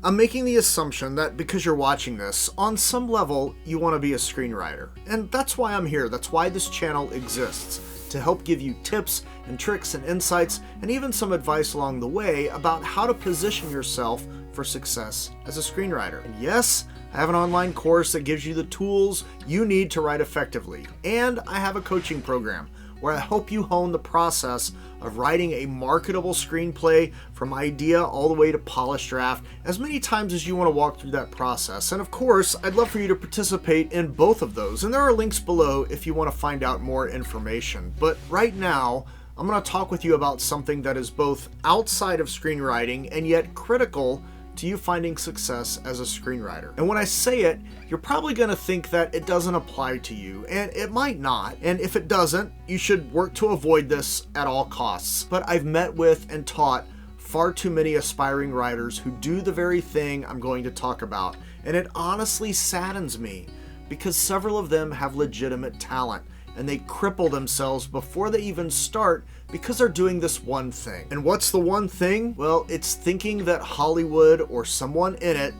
I'm making the assumption that because you're watching this, on some level, you want to be a screenwriter. And that's why I'm here. That's why this channel exists. To help give you tips and tricks and insights, and even some advice along the way about how to position yourself for success as a screenwriter. And yes, I have an online course that gives you the tools you need to write effectively. And I have a coaching program where I help you hone the process of writing a marketable screenplay from idea all the way to polished draft as many times as you want to walk through that process. And of course, I'd love for you to participate in both of those. And there are links below if you want to find out more information. But right now, I'm going to talk with you about something that is both outside of screenwriting and yet critical to you finding success as a screenwriter. And when I say it, you're probably going to think that it doesn't apply to you, and it might not. And if it doesn't, you should work to avoid this at all costs. But I've met with and taught far too many aspiring writers who do the very thing I'm going to talk about. And it honestly saddens me because several of them have legitimate talent and they cripple themselves before they even start because they're doing this one thing. And what's the one thing? Well, it's thinking that Hollywood or someone in it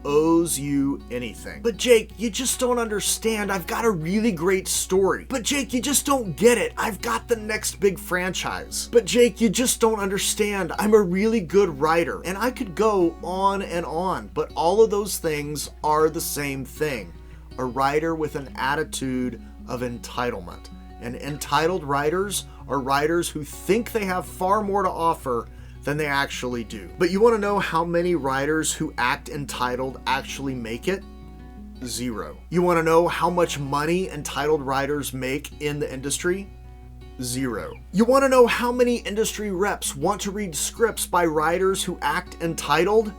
owes you anything. But Jake, you just don't understand. I've got a really great story. But Jake, you just don't get it. I've got the next big franchise. But Jake, you just don't understand. I'm a really good writer. And I could go on and on, but all of those things are the same thing. A writer with an attitude of entitlement. And entitled writers are writers who think they have far more to offer than they actually do. But you want to know how many writers who act entitled actually make it? Zero. You want to know how much money entitled writers make in the industry? Zero. You want to know how many industry reps want to read scripts by writers who act entitled?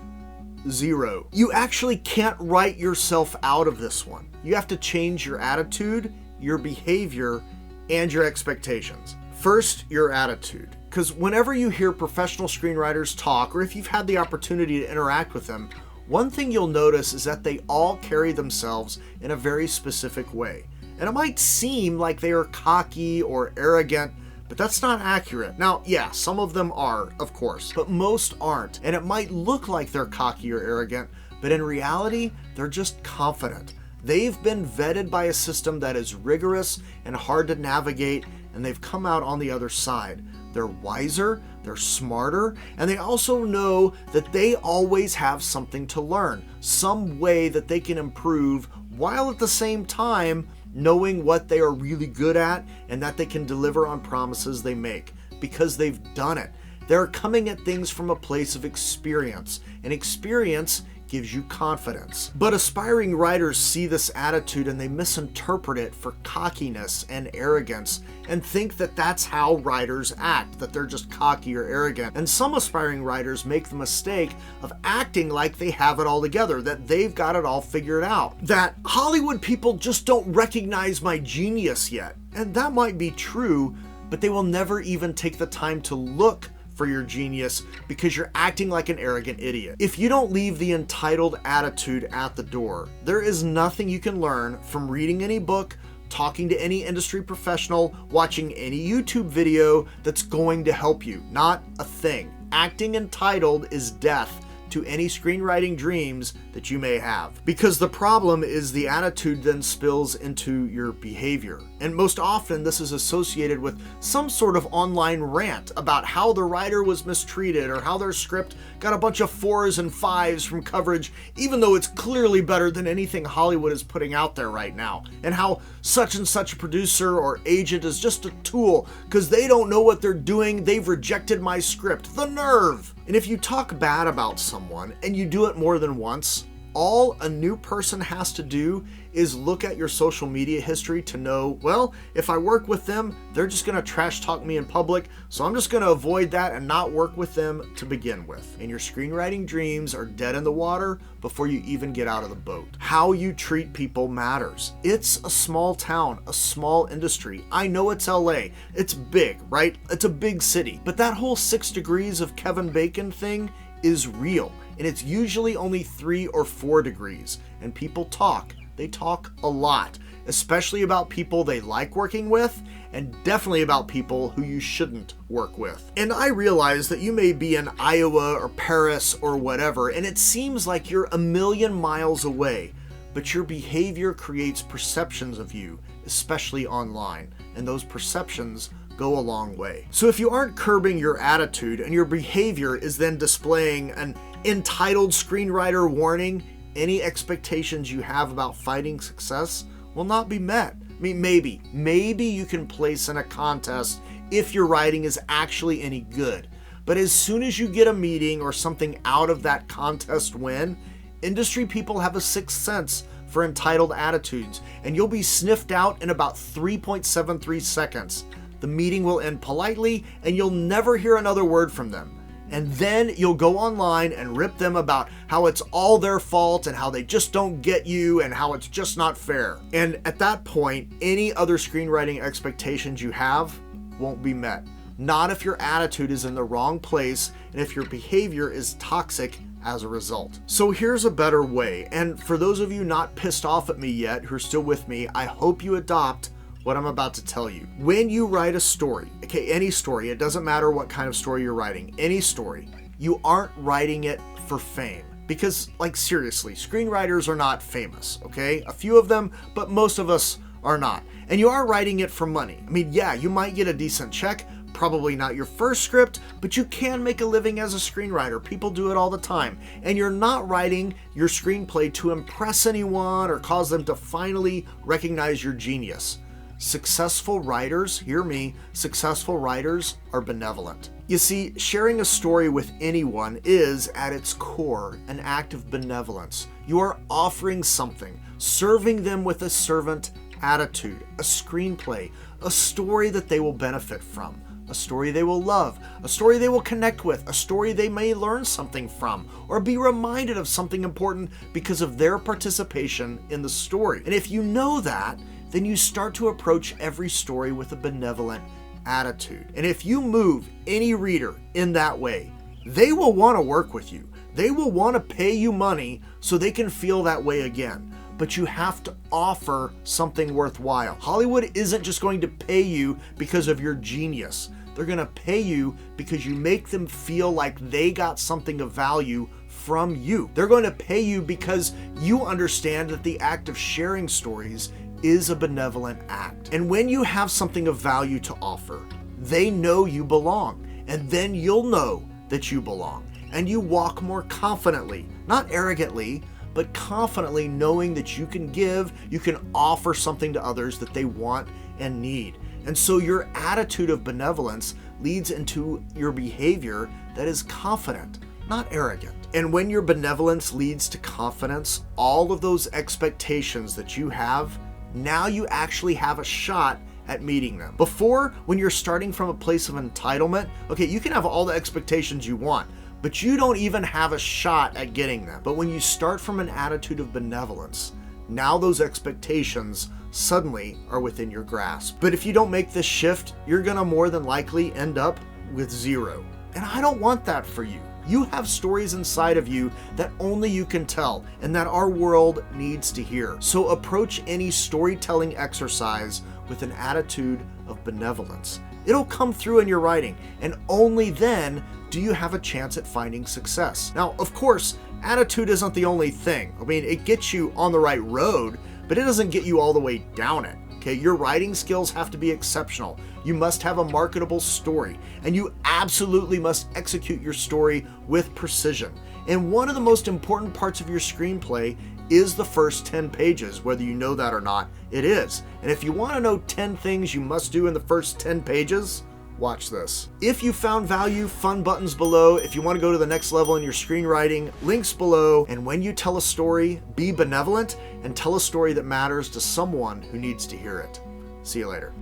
Zero. You actually can't write yourself out of this one. You have to change your attitude, your behavior, and your expectations. First, your attitude. Because whenever you hear professional screenwriters talk, or if you've had the opportunity to interact with them, one thing you'll notice is that they all carry themselves in a very specific way. And it might seem like they are cocky or arrogant, but that's not accurate. Now, yeah, some of them are, of course, but most aren't. And it might look like they're cocky or arrogant, but in reality, they're just confident. They've been vetted by a system that is rigorous and hard to navigate, and they've come out on the other side. They're wiser, they're smarter, and they also know that they always have something to learn, some way that they can improve, while at the same time knowing what they are really good at and that they can deliver on promises they make, because they've done it. They're coming at things from a place of experience, and experience gives you confidence. But aspiring writers see this attitude and they misinterpret it for cockiness and arrogance and think that that's how writers act, that they're just cocky or arrogant. And some aspiring writers make the mistake of acting like they have it all together, that they've got it all figured out, that Hollywood people just don't recognize my genius yet. And that might be true, but they will never even take the time to look for your genius because you're acting like an arrogant idiot. If you don't leave the entitled attitude at the door, there is nothing you can learn from reading any book, talking to any industry professional, watching any YouTube video that's going to help you. Not a thing. Acting entitled is death to any screenwriting dreams that you may have. Because the problem is the attitude then spills into your behavior. And most often this is associated with some sort of online rant about how the writer was mistreated or how their script got a bunch of 4s and 5s from coverage, even though it's clearly better than anything Hollywood is putting out there right now. And how such and such a producer or agent is just a tool because they don't know what they're doing. They've rejected my script. The nerve! And if you talk bad about someone and you do it more than once, all a new person has to do is look at your social media history to know, well, if I work with them, they're just going to trash talk me in public, so I'm just going to avoid that and not work with them to begin with. And your screenwriting dreams are dead in the water before you even get out of the boat. How you treat people matters. It's a small town, a small industry. I know it's LA. It's big, right? It's a big city. But that whole 6 degrees of Kevin Bacon thing is real. And it's usually only 3 or 4 degrees. And people talk. They talk a lot, especially about people they like working with, and definitely about people who you shouldn't work with. And I realize that you may be in Iowa or Paris or whatever, and it seems like you're a million miles away, but your behavior creates perceptions of you, especially online, and those perceptions go a long way. So if you aren't curbing your attitude and your behavior is then displaying an entitled screenwriter warning, any expectations you have about fighting success will not be met. I mean, maybe you can place in a contest if your writing is actually any good. But as soon as you get a meeting or something out of that contest win, industry people have a sixth sense for entitled attitudes, and you'll be sniffed out in about 3.73 seconds. The meeting will end politely, and you'll never hear another word from them. And then you'll go online and rip them about how it's all their fault and how they just don't get you and how it's just not fair. And at that point, any other screenwriting expectations you have won't be met. Not if your attitude is in the wrong place and if your behavior is toxic as a result. So here's a better way. And for those of you not pissed off at me yet who are still with me, I hope you adopt what I'm about to tell you. When you write a story, okay, any story, it doesn't matter what kind of story you're writing, any story, you aren't writing it for fame. Because, like, seriously, screenwriters are not famous, okay? A few of them, but most of us are not. And you are writing it for money. I mean, yeah, you might get a decent check, probably not your first script, but you can make a living as a screenwriter. People do it all the time. And you're not writing your screenplay to impress anyone or cause them to finally recognize your genius. Successful writers, hear me, successful writers are benevolent. You see, sharing a story with anyone is, at its core, an act of benevolence. You are offering something, serving them with a servant attitude, a screenplay, a story that they will benefit from, a story they will love, a story they will connect with, a story they may learn something from, or be reminded of something important because of their participation in the story. And if you know that, then you start to approach every story with a benevolent attitude. And if you move any reader in that way, they will want to work with you. They will want to pay you money so they can feel that way again. But you have to offer something worthwhile. Hollywood isn't just going to pay you because of your genius. They're going to pay you because you make them feel like they got something of value from you. They're going to pay you because you understand that the act of sharing stories is a benevolent act. And when you have something of value to offer, they know you belong. And then you'll know that you belong. And you walk more confidently, not arrogantly, but confidently knowing that you can give, you can offer something to others that they want and need. And so your attitude of benevolence leads into your behavior that is confident, not arrogant. And when your benevolence leads to confidence, all of those expectations that you have, now you actually have a shot at meeting them. Before, when you're starting from a place of entitlement, okay, you can have all the expectations you want, but you don't even have a shot at getting them. But when you start from an attitude of benevolence, now those expectations suddenly are within your grasp. But if you don't make this shift, you're gonna more than likely end up with zero. And I don't want that for you. You have stories inside of you that only you can tell and that our world needs to hear. So approach any storytelling exercise with an attitude of benevolence. It'll come through in your writing, and only then do you have a chance at finding success. Now, of course, attitude isn't the only thing. I mean, it gets you on the right road, but it doesn't get you all the way down it. Okay, your writing skills have to be exceptional. You must have a marketable story, and you absolutely must execute your story with precision. And one of the most important parts of your screenplay is the first 10 pages, whether you know that or not, it is. And if you want to know 10 things you must do in the first 10 pages, watch this. If you found value, fun buttons below. If you want to go to the next level in your screenwriting, links below. And when you tell a story, be benevolent and tell a story that matters to someone who needs to hear it. See you later.